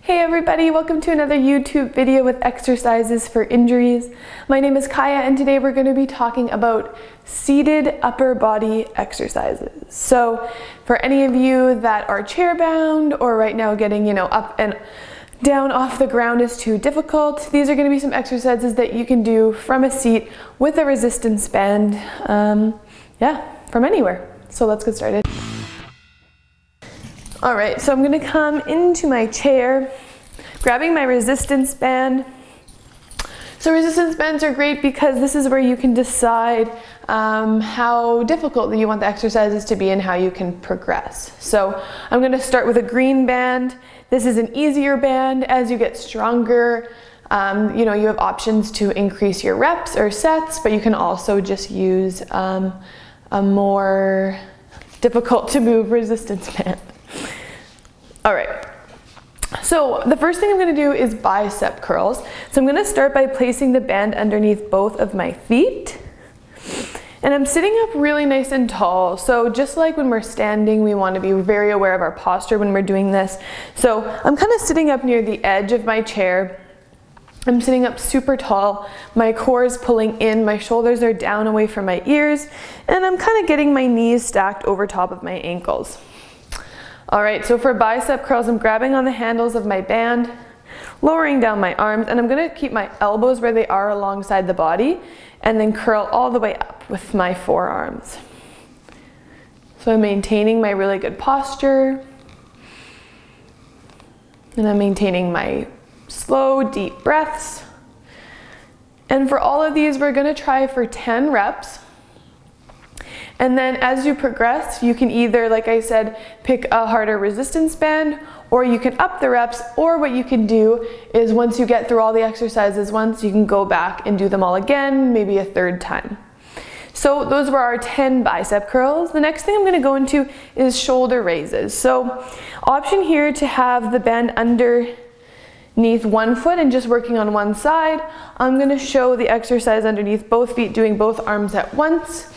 Hey everybody, welcome to another YouTube video with exercises for injuries. My name is Kaya and today we're going to be talking about seated upper body exercises. So for any of you that are chair bound or right now getting, up and down off the ground is too difficult, these are going to be some exercises that you can do from a seat with a resistance band, from anywhere. So let's get started. All right, so I'm gonna come into my chair, grabbing my resistance band. So resistance bands are great because this is where you can decide how difficult you want the exercises to be and how you can progress. So I'm gonna start with a green band. This is an easier band. As you get stronger, you have options to increase your reps or sets, but you can also just use a more difficult to move resistance band. All right, so the first thing I'm going to do is bicep curls. So I'm going to start by placing the band underneath both of my feet. And I'm sitting up really nice and tall. So just like when we're standing, we want to be very aware of our posture when we're doing this. So I'm kind of sitting up near the edge of my chair. I'm sitting up super tall. My core is pulling in, my shoulders are down away from my ears, and I'm kind of getting my knees stacked over top of my ankles. All right, so for bicep curls, I'm grabbing on the handles of my band, lowering down my arms, and I'm gonna keep my elbows where they are alongside the body, and then curl all the way up with my forearms. So I'm maintaining my really good posture, and I'm maintaining my slow, deep breaths. And for all of these, we're gonna try for 10 reps. And then as you progress, you can either, like I said, pick a harder resistance band, or you can up the reps, or what you can do is once you get through all the exercises once, you can go back and do them all again, maybe a third time. So those were our 10 bicep curls. The next thing I'm gonna go into is shoulder raises. So option here to have the band underneath one foot and just working on one side. I'm gonna show the exercise underneath both feet, doing both arms at once.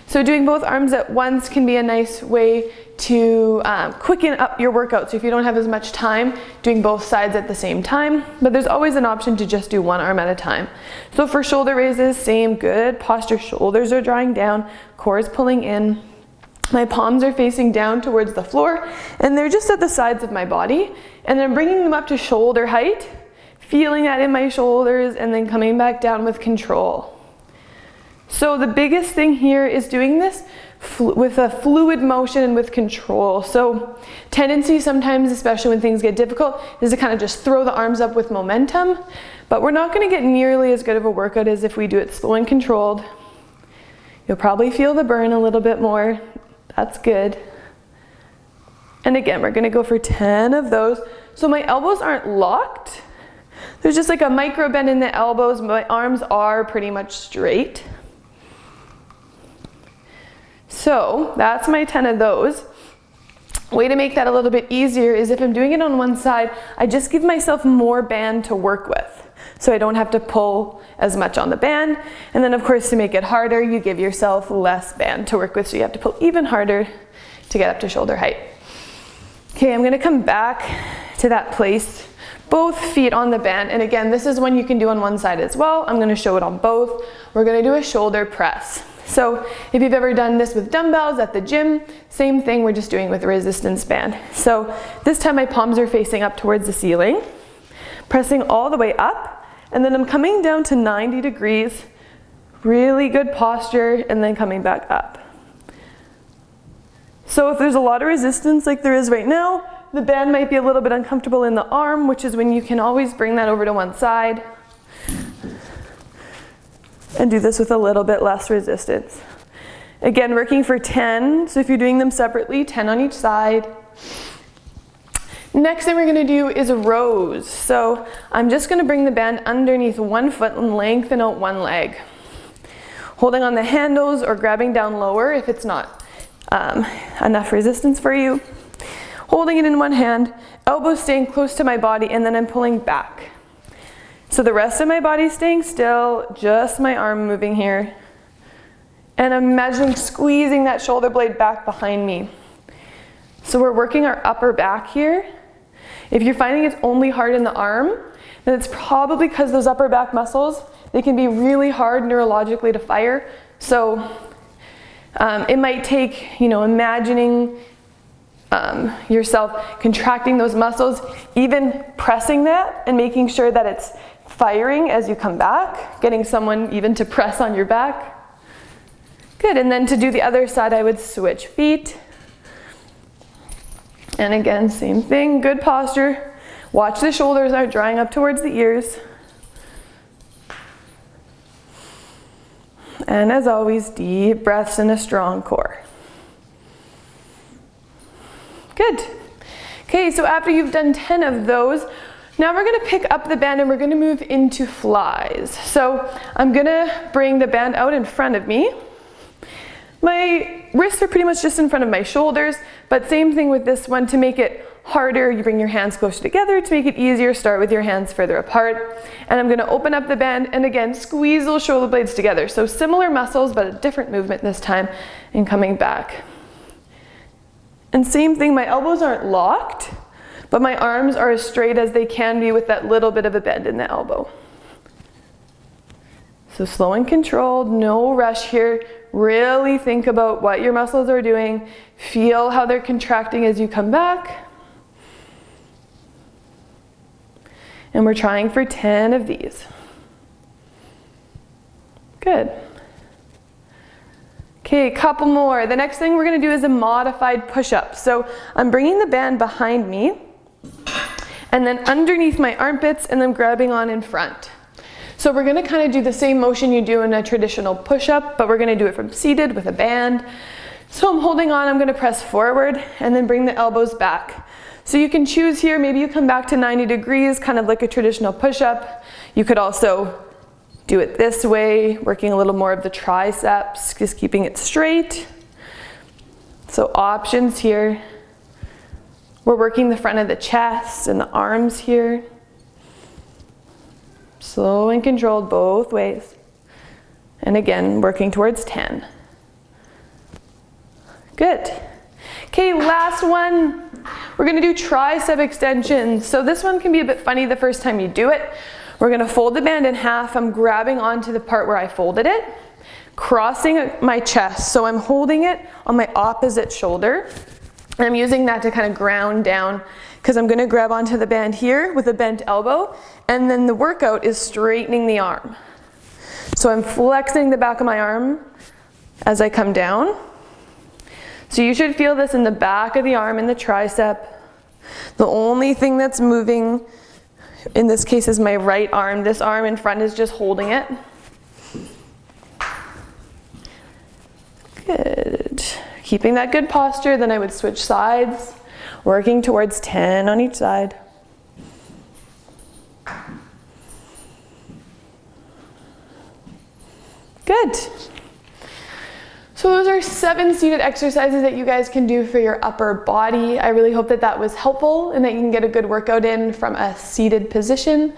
So doing both arms at once can be a nice way to quicken up your workout. So if you don't have as much time, doing both sides at the same time, but there's always an option to just do one arm at a time. So for shoulder raises, same, good posture, shoulders are drawing down, core is pulling in. My palms are facing down towards the floor, and they're just at the sides of my body. And then I'm bringing them up to shoulder height, feeling that in my shoulders, and then coming back down with control. So the biggest thing here is doing this with a fluid motion and with control. So tendency sometimes, especially when things get difficult, is to kind of just throw the arms up with momentum, but we're not going to get nearly as good of a workout as if we do it slow and controlled. You'll probably feel the burn a little bit more. That's good. And again, we're going to go for 10 of those. So my elbows aren't locked. There's just like a micro bend in the elbows. My arms are pretty much straight. So that's my 10 of those. Way to make that a little bit easier is if I'm doing it on one side, I just give myself more band to work with. So I don't have to pull as much on the band. And then of course, to make it harder, you give yourself less band to work with. So you have to pull even harder to get up to shoulder height. Okay, I'm gonna come back to that place, both feet on the band. And again, this is one you can do on one side as well. I'm gonna show it on both. We're gonna do a shoulder press. So if you've ever done this with dumbbells at the gym, same thing, we're just doing with a resistance band. So this time my palms are facing up towards the ceiling, pressing all the way up, and then I'm coming down to 90 degrees, really good posture, and then coming back up. So if there's a lot of resistance like there is right now, the band might be a little bit uncomfortable in the arm, which is when you can always bring that over to one side. And do this with a little bit less resistance. Again, working for 10, so if you're doing them separately, 10 on each side. Next thing we're gonna do is rows. So I'm just gonna bring the band underneath one foot and lengthen out one leg. Holding on the handles or grabbing down lower if it's not enough resistance for you. Holding it in one hand, elbows staying close to my body, and then I'm pulling back. So the rest of my body staying still, just my arm moving here. And I'm imagining squeezing that shoulder blade back behind me. So we're working our upper back here. If you're finding it's only hard in the arm, then it's probably because those upper back muscles, they can be really hard neurologically to fire. So it might take, imagining yourself contracting those muscles, even pressing that and making sure that it's firing as you come back, getting someone even to press on your back. Good, and then to do the other side, I would switch feet. And again, same thing, good posture. Watch the shoulders are drying up towards the ears. And as always, deep breaths and a strong core. Good. Okay, so after you've done 10 of those, now we're gonna pick up the band and we're gonna move into flies. So I'm gonna bring the band out in front of me. My wrists are pretty much just in front of my shoulders, but same thing with this one. To make it harder, you bring your hands closer together. To make it easier, start with your hands further apart. And I'm gonna open up the band and again, squeeze those shoulder blades together. So similar muscles, but a different movement this time, and coming back. And same thing, my elbows aren't locked, but my arms are as straight as they can be with that little bit of a bend in the elbow. So slow and controlled, no rush here. Really think about what your muscles are doing. Feel how they're contracting as you come back. And we're trying for 10 of these. Good. Okay, a couple more. The next thing we're gonna do is a modified push-up. So I'm bringing the band behind me and then underneath my armpits and then grabbing on in front. So we're gonna kind of do the same motion you do in a traditional push-up, but we're gonna do it from seated with a band. So I'm holding on, I'm gonna press forward and then bring the elbows back. So you can choose here, maybe you come back to 90 degrees, kind of like a traditional push-up. You could also do it this way, working a little more of the triceps, just keeping it straight. So options here. We're working the front of the chest and the arms here. Slow and controlled both ways. And again, working towards 10. Good. Okay, last one. We're gonna do tricep extensions. So this one can be a bit funny the first time you do it. We're gonna fold the band in half. I'm grabbing onto the part where I folded it, crossing my chest. So I'm holding it on my opposite shoulder. And I'm using that to kind of ground down because I'm gonna grab onto the band here with a bent elbow, and then the workout is straightening the arm. So I'm flexing the back of my arm as I come down. So you should feel this in the back of the arm and the tricep. The only thing that's moving in this case is my right arm. This arm in front is just holding it. Good. Keeping that good posture, then I would switch sides, working towards 10 on each side. Good. So those are 7 seated exercises that you guys can do for your upper body. I really hope that that was helpful and that you can get a good workout in from a seated position.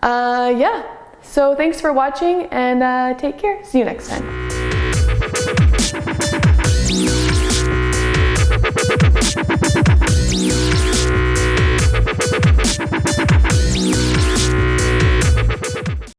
Yeah, so thanks for watching and take care. See you next time.